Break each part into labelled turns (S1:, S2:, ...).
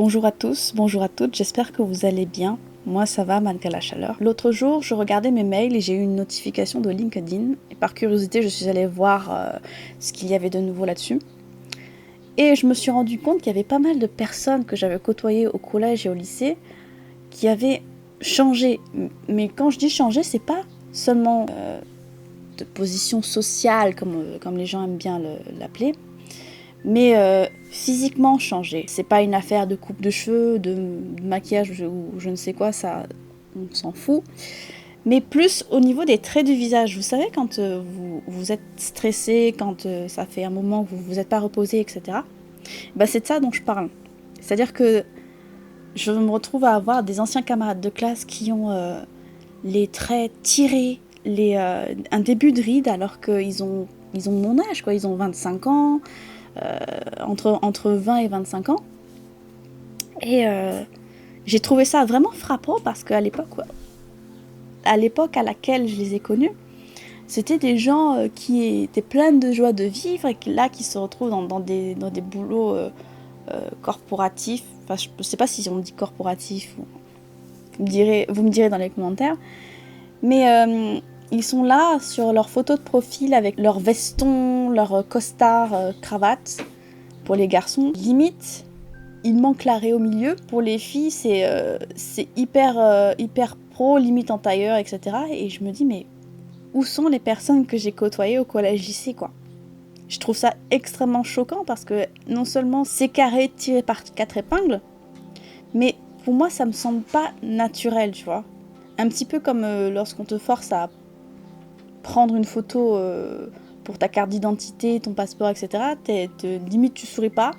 S1: Bonjour à tous, bonjour à toutes, j'espère que vous allez bien. Moi ça va malgré la chaleur. L'autre jour, je regardais mes mails et j'ai eu une notification de LinkedIn. Et par curiosité, je suis allée voir ce qu'il y avait de nouveau là-dessus. Et je me suis rendu compte qu'il y avait pas mal de personnes que j'avais côtoyées au collège et au lycée qui avaient changé. Mais quand je dis changer, c'est pas seulement de position sociale, comme les gens aiment bien l'appeler, mais physiquement changer. C'est pas une affaire de coupe de cheveux, de maquillage ou je ne sais quoi, ça on s'en fout. Mais plus au niveau des traits du visage. Vous savez, quand vous êtes stressé, quand ça fait un moment que vous vous êtes pas reposé, etc. Bah, c'est de ça dont je parle. C'est-à-dire que je me retrouve à avoir des anciens camarades de classe qui ont les traits tirés, un début de ride alors qu'ils ont mon âge, quoi. Ils ont 25 ans, entre 20 et 25 ans. Et j'ai trouvé ça vraiment frappant parce qu'à l'époque, à laquelle je les ai connus, c'était des gens qui étaient pleins de joie de vivre et qui se retrouvent dans des boulots corporatifs. Enfin, je ne sais pas si on dit corporatif ou vous me direz dans les commentaires. Mais ils sont là sur leur photo de profil avec leur veston, leur costard, cravate. Pour les garçons, limite, il manque l'arrêt au milieu. Pour les filles, c'est hyper pro, limite en tailleur, etc. Et je me dis, mais où sont les personnes que j'ai côtoyées au collège-lycée, quoi? Je trouve ça extrêmement choquant parce que non seulement c'est carré tiré par 4 épingles, mais pour moi, ça me semble pas naturel, tu vois. Un petit peu comme lorsqu'on te force à prendre une photo pour ta carte d'identité, ton passeport, etc. Limite, tu souris pas.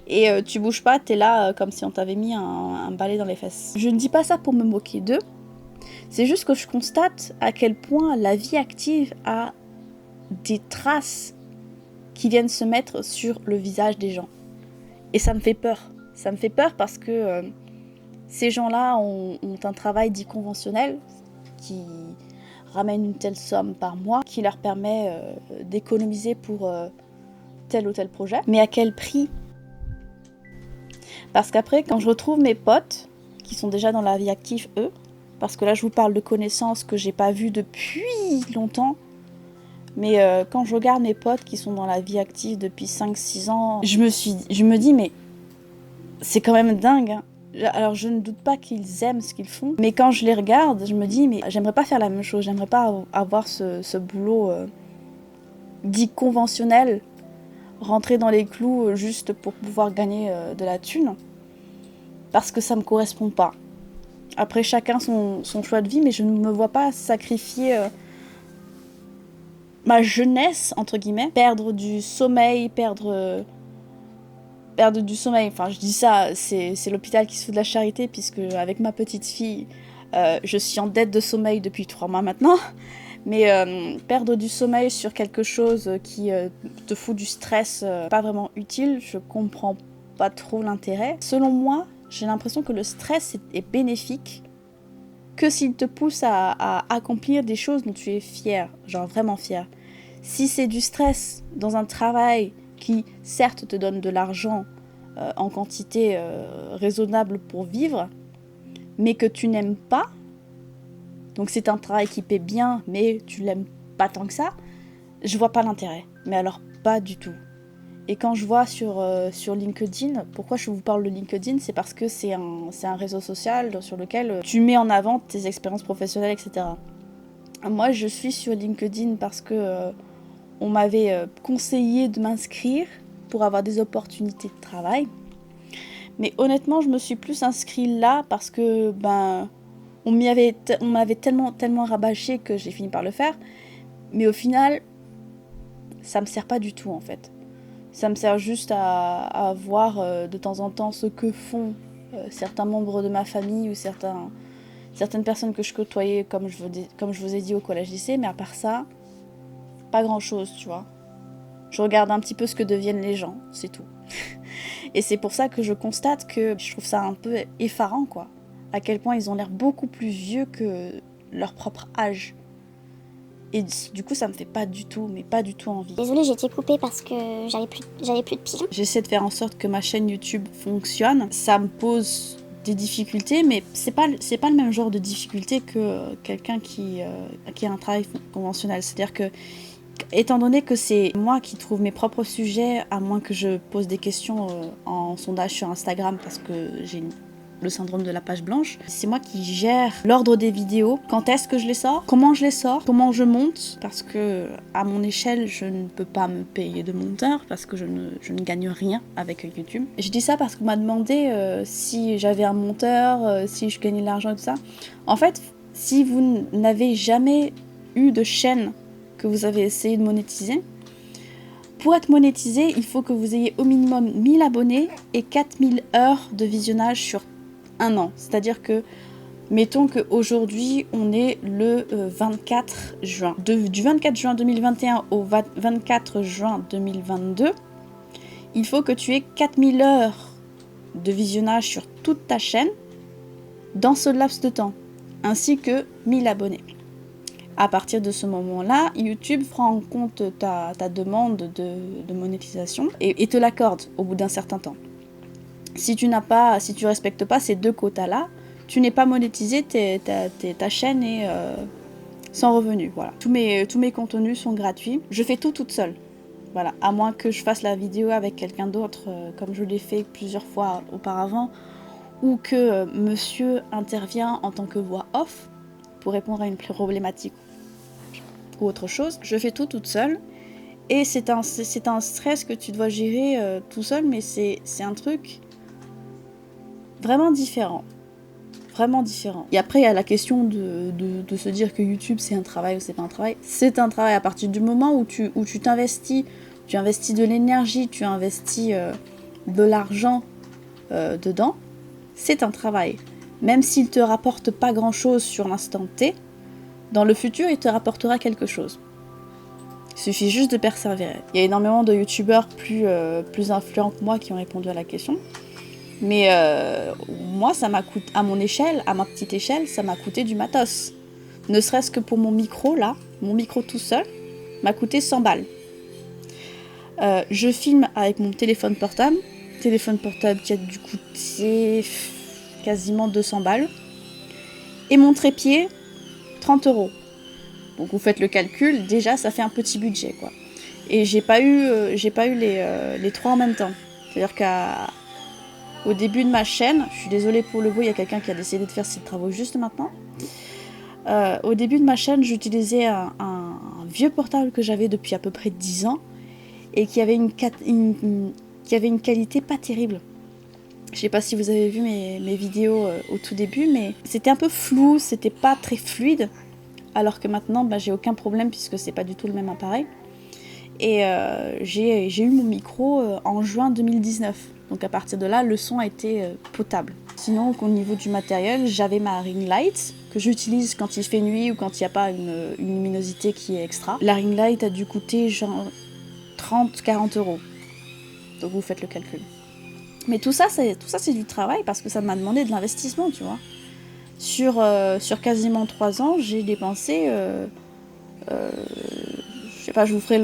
S1: Et tu bouges pas, t'es là comme si on t'avait mis un balai dans les fesses. Je ne dis pas ça pour me moquer d'eux, c'est juste que je constate à quel point la vie active a des traces qui viennent se mettre sur le visage des gens. Et ça me fait peur. Ça me fait peur parce que ces gens-là ont un travail dit conventionnel qui ramène une telle somme par mois, qui leur permet d'économiser pour tel ou tel projet. Mais à quel prix ? Parce qu'après, quand je retrouve mes potes, qui sont déjà dans la vie active, eux, parce que là je vous parle de connaissances que j'ai pas vues depuis longtemps, mais quand je regarde mes potes qui sont dans la vie active depuis 5-6 ans, je me dis, mais c'est quand même dingue, hein. Alors je ne doute pas qu'ils aiment ce qu'ils font, mais quand je les regarde, je me dis, mais j'aimerais pas faire la même chose, j'aimerais pas avoir ce boulot dit conventionnel, rentrer dans les clous juste pour pouvoir gagner de la thune, parce que ça me correspond pas. Après, chacun son choix de vie, mais je ne me vois pas sacrifier ma jeunesse, entre guillemets, perdre du sommeil, perdre du sommeil. Enfin, je dis ça, c'est l'hôpital qui se fout de la charité, puisque avec ma petite fille, je suis en dette de sommeil depuis 3 mois maintenant. Mais perdre du sommeil sur quelque chose qui te fout du stress pas vraiment utile, je comprends pas trop l'intérêt. Selon moi, j'ai l'impression que le stress est bénéfique que s'il te pousse à accomplir des choses dont tu es fier, genre vraiment fier. Si c'est du stress dans un travail qui, certes, te donne de l'argent en quantité raisonnable pour vivre, mais que tu n'aimes pas, donc c'est un travail qui paie bien, mais tu l'aimes pas tant que ça, je vois pas l'intérêt. Mais alors, pas du tout. Et quand je vois sur LinkedIn, pourquoi je vous parle de LinkedIn, c'est parce que c'est un réseau social sur lequel tu mets en avant tes expériences professionnelles, etc. Moi, je suis sur LinkedIn parce que on m'avait conseillé de m'inscrire pour avoir des opportunités de travail. Mais honnêtement, je me suis plus inscrite là parce que on m'avait tellement rabâché que j'ai fini par le faire. Mais au final, ça me sert pas du tout en fait. Ça me sert juste à voir de temps en temps ce que font certains membres de ma famille ou certaines personnes que je côtoyais, comme je vous ai dit au collège-lycée, mais à part ça, pas grand-chose, tu vois. Je regarde un petit peu ce que deviennent les gens, c'est tout. Et c'est pour ça que je constate que je trouve ça un peu effarant, quoi. À quel point ils ont l'air beaucoup plus vieux que leur propre âge. Et du coup, ça me fait pas du tout, mais pas du tout envie.
S2: Désolée, j'ai été coupée parce que j'avais plus de piles.
S1: J'essaie de faire en sorte que ma chaîne YouTube fonctionne. Ça me pose des difficultés, mais c'est pas le même genre de difficulté que quelqu'un qui a un travail conventionnel. C'est-à-dire que, étant donné que c'est moi qui trouve mes propres sujets, à moins que je pose des questions en sondage sur Instagram parce que j'ai le syndrome de la page blanche, c'est moi qui gère l'ordre des vidéos, quand est-ce que je les sors, comment je les sors, comment je monte, parce que à mon échelle, je ne peux pas me payer de monteur, parce que je ne gagne rien avec YouTube. Et je dis ça parce qu'on m'a demandé si j'avais un monteur, si je gagnais de l'argent et tout ça. En fait, si vous n'avez jamais eu de chaîne que vous avez essayé de monétiser, pour être monétisé, il faut que vous ayez au minimum 1000 abonnés et 4000 heures de visionnage sur un an. C'est-à-dire que, mettons qu'aujourd'hui, on est le 24 juin. Du 24 juin 2021 au 24 juin 2022, il faut que tu aies 4000 heures de visionnage sur toute ta chaîne dans ce laps de temps, ainsi que 1000 abonnés. À partir de ce moment-là, YouTube prend en compte ta demande de monétisation et te l'accorde au bout d'un certain temps. Si tu respectes pas ces deux quotas-là, tu n'es pas monétisé, ta chaîne est sans revenu. Voilà. Tous mes contenus sont gratuits. Je fais tout toute seule. Voilà. À moins que je fasse la vidéo avec quelqu'un d'autre, comme je l'ai fait plusieurs fois auparavant, ou que monsieur intervient en tant que voix off pour répondre à une problématique ou autre chose. Je fais tout toute seule. Et c'est un stress que tu dois gérer tout seul, mais c'est un truc vraiment différent. Vraiment différent. Et après, il y a la question de se dire que YouTube, c'est un travail ou c'est pas un travail. C'est un travail à partir du moment où tu t'investis. Tu investis de l'énergie, tu investis de l'argent dedans. C'est un travail. Même s'il te rapporte pas grand-chose sur l'instant T, dans le futur, il te rapportera quelque chose. Il suffit juste de persévérer. Il y a énormément de youtubeurs plus influents que moi qui ont répondu à la question. Mais moi, ça m'a coûté, à mon échelle, à ma petite échelle, ça m'a coûté du matos. Ne serait-ce que pour mon micro, là, mon micro tout seul, m'a coûté 100 balles. Je filme avec mon téléphone portable qui a dû coûter quasiment 200 balles. Et mon trépied, 30 €. Donc vous faites le calcul, déjà ça fait un petit budget, quoi. Et j'ai pas eu les trois en même temps. C'est-à-dire qu'au début de ma chaîne, je suis désolée pour le bruit, il y a quelqu'un qui a décidé de faire ses travaux juste maintenant. Au début de ma chaîne, j'utilisais un vieux portable que j'avais depuis à peu près 10 ans et qui avait une qualité pas terrible. Je sais pas si vous avez vu mes vidéos au tout début, mais c'était un peu flou, c'était pas très fluide. Alors que maintenant, j'ai aucun problème puisque c'est pas du tout le même appareil. Et j'ai eu mon micro en juin 2019. Donc à partir de là, le son a été potable. Sinon, au niveau du matériel, j'avais ma ring light que j'utilise quand il fait nuit ou quand il n'y a pas une luminosité qui est extra. La ring light a dû coûter genre 30-40 €. Donc vous faites le calcul. Mais tout ça, c'est du travail parce que ça m'a demandé de l'investissement, tu vois. Sur quasiment 3 ans, j'ai dépensé, je sais pas, je vous ferai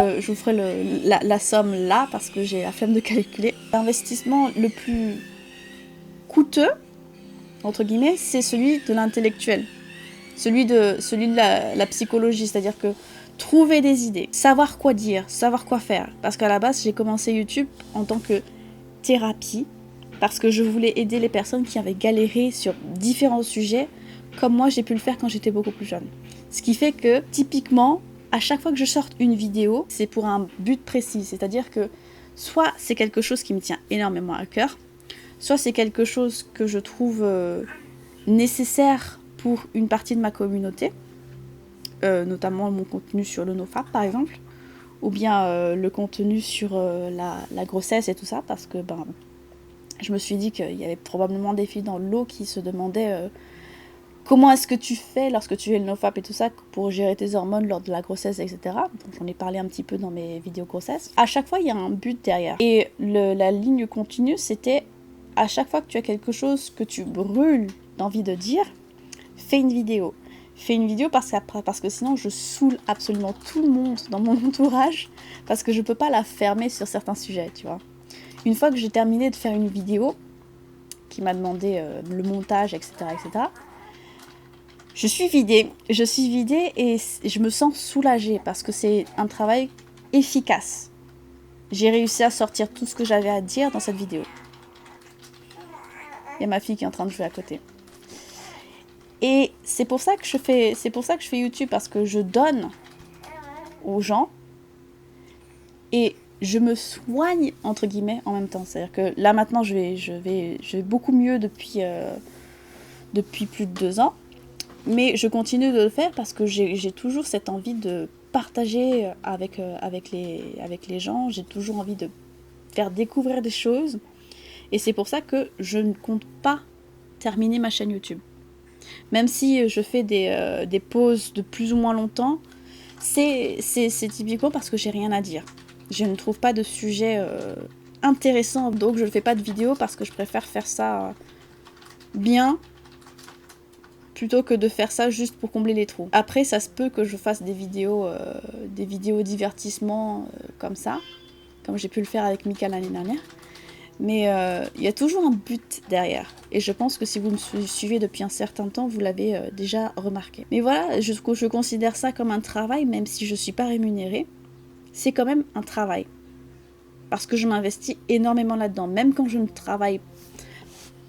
S1: la somme là parce que j'ai la flemme de calculer. L'investissement le plus coûteux, entre guillemets, c'est celui de l'intellectuel, celui de la psychologie, c'est-à-dire que trouver des idées, savoir quoi dire, savoir quoi faire. Parce qu'à la base, j'ai commencé YouTube en tant que thérapie, parce que je voulais aider les personnes qui avaient galéré sur différents sujets, comme moi j'ai pu le faire quand j'étais beaucoup plus jeune. Ce qui fait que, typiquement, à chaque fois que je sorte une vidéo, c'est pour un but précis, c'est-à-dire que soit c'est quelque chose qui me tient énormément à cœur, soit c'est quelque chose que je trouve nécessaire pour une partie de ma communauté, notamment mon contenu sur le NoFap par exemple, ou bien le contenu sur la grossesse et tout ça, parce que je me suis dit qu'il y avait probablement des filles dans l'eau qui se demandaient comment est-ce que tu fais lorsque tu fais le NoFap et tout ça pour gérer tes hormones lors de la grossesse, etc. Donc, j'en ai parlé un petit peu dans mes vidéos grossesse. À chaque fois, il y a un but derrière. Et la ligne continue, c'était à chaque fois que tu as quelque chose que tu brûles d'envie de dire, fais une vidéo. fait une vidéo parce que sinon je saoule absolument tout le monde dans mon entourage parce que je peux pas la fermer sur certains sujets, tu vois. Une fois que j'ai terminé de faire une vidéo qui m'a demandé le montage, etc., etc., je suis vidée et je me sens soulagée parce que c'est un travail efficace. J'ai réussi à sortir tout ce que j'avais à dire dans cette vidéo. Il y a ma fille qui est en train de jouer à côté. Et c'est pour ça que je fais YouTube, parce que je donne aux gens et je me soigne entre guillemets en même temps. C'est-à-dire que là maintenant je vais beaucoup mieux depuis plus de 2 ans, mais je continue de le faire parce que j'ai toujours cette envie de partager avec les gens. J'ai toujours envie de faire découvrir des choses et c'est pour ça que je ne compte pas terminer ma chaîne YouTube. Même si je fais des pauses de plus ou moins longtemps, c'est typiquement parce que j'ai rien à dire. Je ne trouve pas de sujet intéressant, donc je ne fais pas de vidéo parce que je préfère faire ça bien plutôt que de faire ça juste pour combler les trous. Après, ça se peut que je fasse des vidéos divertissement comme ça, comme j'ai pu le faire avec Mika l'année dernière. Mais il y a toujours un but derrière. Et je pense que si vous me suivez depuis un certain temps, vous l'avez déjà remarqué. Mais voilà, je considère ça comme un travail, même si je ne suis pas rémunérée. C'est quand même un travail. Parce que je m'investis énormément là-dedans. Même quand je ne travaille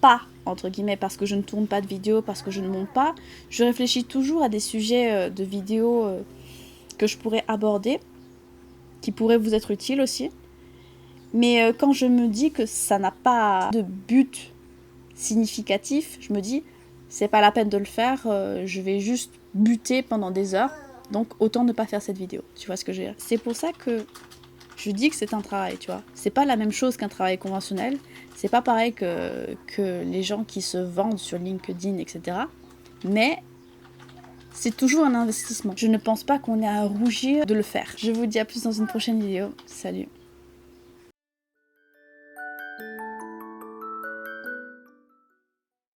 S1: pas, entre guillemets, parce que je ne tourne pas de vidéos, parce que je ne monte pas, je réfléchis toujours à des sujets de vidéos que je pourrais aborder, qui pourraient vous être utiles aussi. Mais quand je me dis que ça n'a pas de but significatif, je me dis, c'est pas la peine de le faire, je vais juste buter pendant des heures, donc autant ne pas faire cette vidéo. Tu vois ce que je veux dire? C'est pour ça que je dis que c'est un travail, tu vois. C'est pas la même chose qu'un travail conventionnel, c'est pas pareil que les gens qui se vendent sur LinkedIn, etc. Mais c'est toujours un investissement. Je ne pense pas qu'on ait à rougir de le faire. Je vous dis à plus dans une prochaine vidéo. Salut!